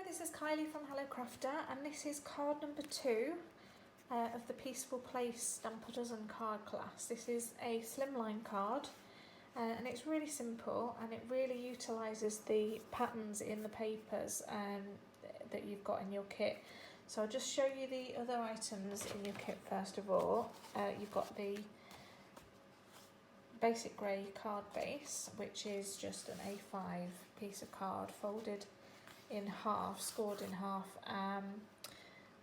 this is Kylie from Hello Crafter, and this is card number 2 of the Peaceful Place Stamp a Dozen card class. This is a slimline card, and it's really simple, and it really utilises the patterns in the papers that you've got in your kit. So I'll just show you the other items in your kit first of all. You've got the basic grey card base, which is just an A5 piece of card folded in half, scored in half,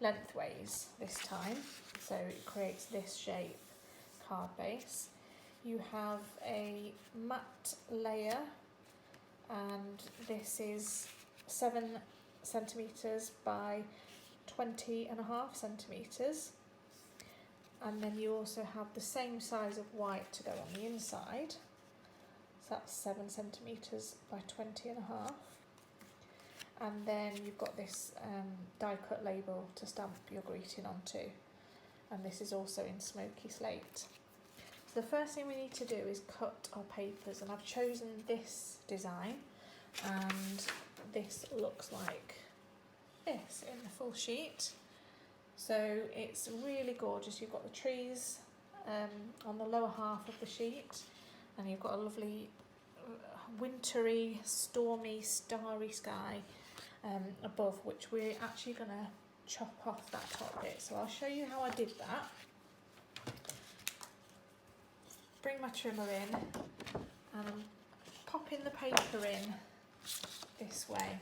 lengthways this time, so it creates this shape card base. You have a matte layer, and this is 7 centimetres by 20.5 centimetres, and then you also have the same size of white to go on the inside, so that's 7 centimetres by 20.5. And then you've got this die cut label to stamp your greeting onto, and this is also in smoky slate. So the first thing we need to do is cut our papers, and I've chosen this design, and this looks like this in the full sheet. So it's really gorgeous. You've got the trees on the lower half of the sheet, and you've got a lovely wintry, stormy, starry sky above, which we're actually going to chop off that top bit. So I'll show you how I did that. Bring my trimmer in, and I'm popping the paper in this way.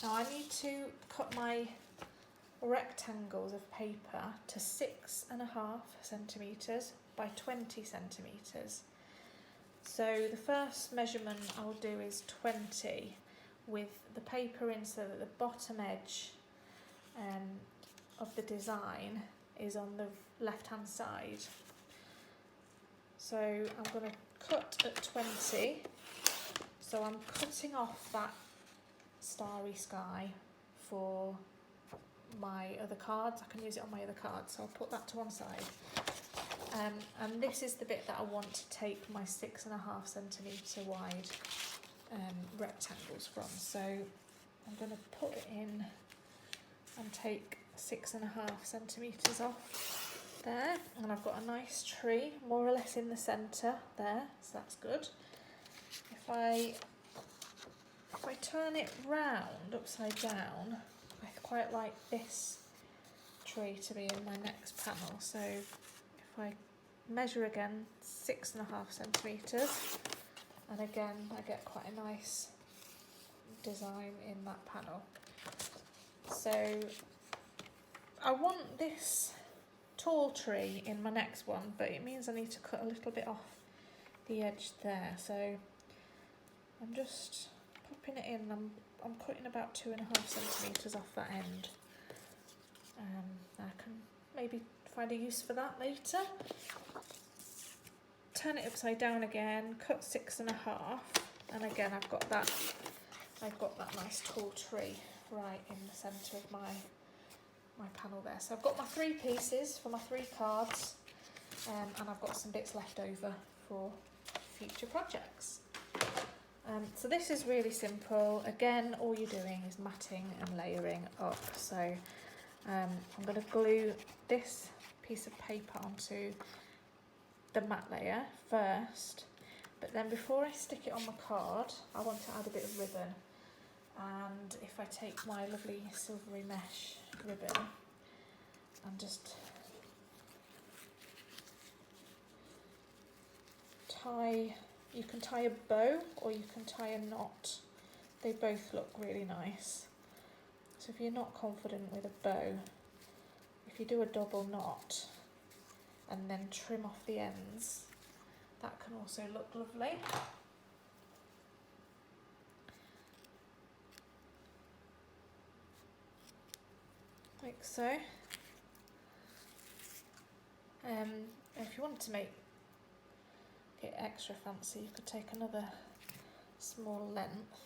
Now I need to cut my rectangles of paper to 6.5 centimetres by 20 centimetres. So the first measurement I'll do is 20, with the paper in so that the bottom edge of the design is on the left hand side. So I'm going to cut at 20, so I'm cutting off that starry sky for my other cards. I can use it on my other cards, so I'll put that to one side. And this is the bit that I want to take my 6.5 centimetre wide rectangles from. So I'm going to put it in and take 6.5 centimetres off there, and I've got a nice tree more or less in the centre there, so that's good. If I turn it round upside down, I quite like this tree to be in my next panel. So if I measure again 6.5 centimetres, and again I get quite a nice design in that panel. So I want this tall tree in my next one, but it means I need to cut a little bit off the edge there. So I'm just popping it in. I'm cutting about 2.5 centimetres off that end. I can maybe find a use for that later. Turn it upside down again, cut 6.5, and again I've got that nice tall tree right in the centre of my panel there. So I've got my 3 pieces for my 3 cards, and I've got some bits left over for future projects. So this is really simple. Again, all you're doing is matting and layering up. So I'm going to glue this piece of paper onto the matte layer first, but then before I stick it on my card, I want to add a bit of ribbon. And if I take my lovely silvery mesh ribbon and just tie, you can tie a bow or you can tie a knot. They both look really nice. So if you're not confident with a bow, if you do a double knot and then trim off the ends, that can also look lovely. Like so. If you wanted to make it extra fancy, you could take another small length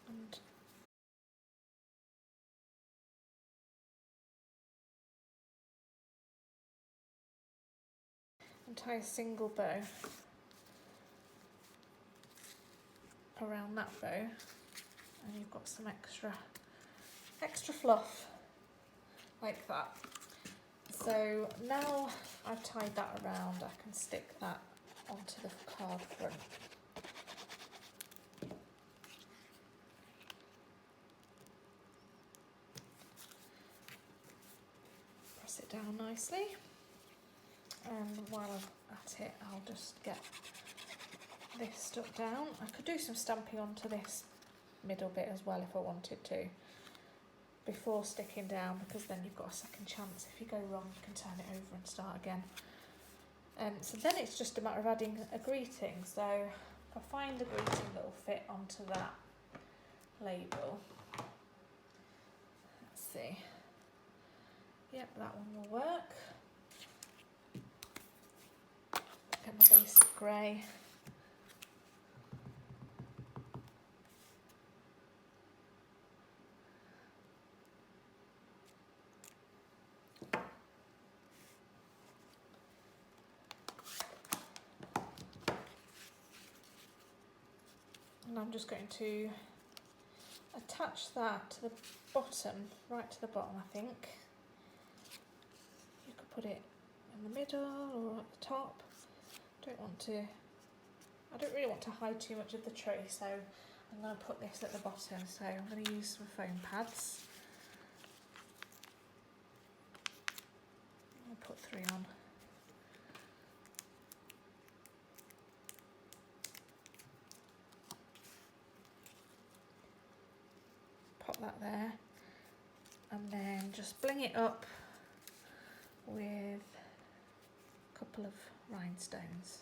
and tie a single bow around that bow, and you've got some extra fluff like that. So now I've tied that around, I can stick that onto the card front. Press it down nicely, and while I'm at it, I'll just get this stuck down. I could do some stamping onto this middle bit as well if I wanted to, before sticking down, because then you've got a second chance. If you go wrong, you can turn it over and start again. So then it's just a matter of adding a greeting. So if I find the greeting that will fit onto that label, let's see. Yep, that one will work. Get my basic grey. And I'm just going to attach that to the bottom, right to the bottom, I think. You could put it in the middle or at the top. I don't really want to hide too much of the tray, so I'm going to put this at the bottom. So I'm going to use some foam pads. I'll put 3 on. Pop that there, and then just bling it up with a couple of rhinestones.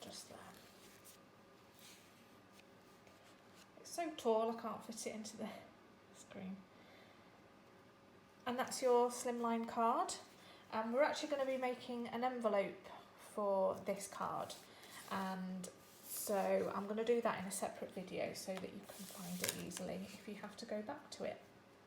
Just there. It's so tall I can't fit it into the screen. And that's your Slimline card. And we're actually going to be making an envelope for this card, and so I'm going to do that in a separate video so that you can find it easily if you have to go back to it.